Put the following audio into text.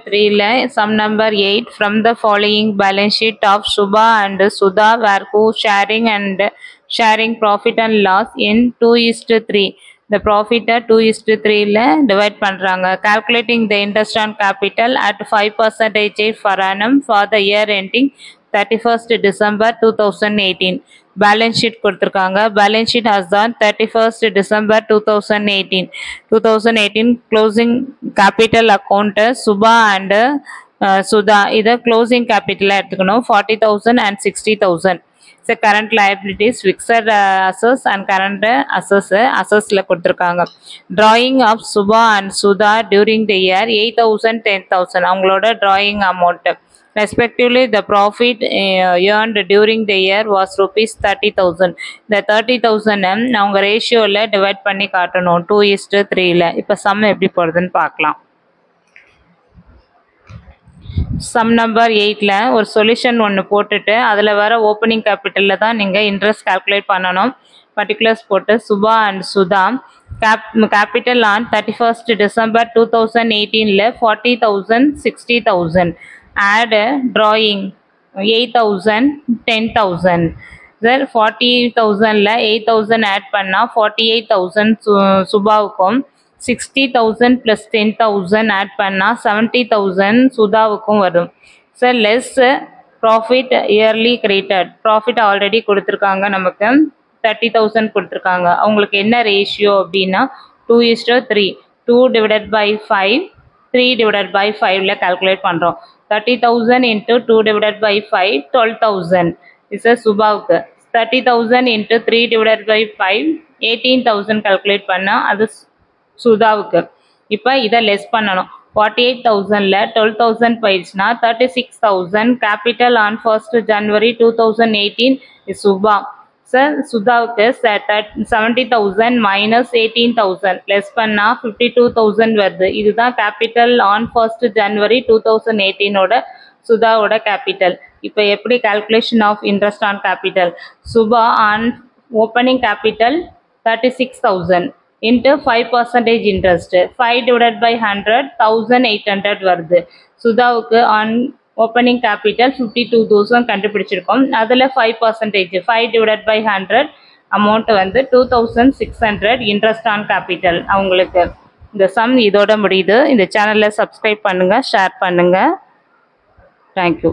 3 ல sum number 8 from the following balance sheet of Subha and Sudha were sharing profit and loss in 2:3. The profit 2:3 ல divide பண்றாங்க. Calculating the interest on capital at 5% per annum for the year ending 31st December 2018. Balance sheet கொடுத்திருக்காங்க. Balance sheet has on 31st December 2018 closing capital account Subha and Sudha. இத closing capital எடுத்துக்கணும் 40,000 and 60,000. So current liabilities, fixed assets and current assetsல கொடுத்திருக்காங்க. Drawing of Subha and Sudha during the year 8,000 10,000 அவங்களோட drawing amount. Respectively, the profit earned during the year was rupees 30,000. The 30,000 அவங்க ரேஷியோல divide பண்ணி காட்டணும் 2:3 ல. இப்போ some எப்படி போடுறதுன்னு பார்க்கலாம். சம் நம்பர் 8ல ஒரு சொல்யூஷன் ஒன்று போட்டுட்டு அதில் வர ஓப்பனிங் கேபிட்டலில் தான் நீங்கள் இன்ட்ரெஸ்ட் கால்குலேட் பண்ணணும். பர்டிகுலர்ஸ் போட்டு Subha and Sudha capital on 31st December 2018ல 40,000 60,000 add drawing 8,000 10,000 சார் 40,000ல 8,000 ஆட் பண்ணால் 48,000 சுபாவுக்கும் 60,000 + 10,000 ஆட் பண்ணால் 70,000 சுதாவுக்கும் வரும். Sir less profit yearly created profit already கொடுத்துருக்காங்க, நமக்கு 30,000 கொடுத்துருக்காங்க. அவங்களுக்கு என்ன ரேஷியோ அப்படின்னா 2:3 2 divided by 5 3 divided by 5ல calculate பண்ணுறோம். 30,000 into 2 divided by 5 12,000 is a சுபாவுக்கு. 30,000 into 3 divided by 5 18,000 calculate பண்ணால் அது சுதாவுக்கு. இப்போ இதை லெஸ் பண்ணணும். 48,000ல 12,000 போயிடுச்சுன்னா 36,000 capital on 1st January 2018 is Subha. Sir சுதாவுக்கு 70,000 minus 18,000 லெஸ் பண்ணால் 52,000 வருது. இதுதான் கேபிட்டல் ஆன் 1st January 2018ஓட சுதாவோட கேபிட்டல். இப்போ எப்படி calculation of interest on capital? Subha on opening capital 36,000 into 5% interest 5 divided by 100 1,800 வருது. சுதாவுக்கு ஆன் ஓப்பனிங் கேபிட்டல் 52,000 கண்டுபிடிச்சிருக்கோம். அதில் 5% 5 divided by 100 அமௌண்ட் வந்து 2,600 இன்ட்ரெஸ்ட் ஆன் கேபிட்டல் அவங்களுக்கு. இந்த சம் இதோட முடியுது. இந்த சேனலை சப்ஸ்கிரைப் பண்ணுங்கள், ஷேர் பண்ணுங்கள். தேங்க்யூ.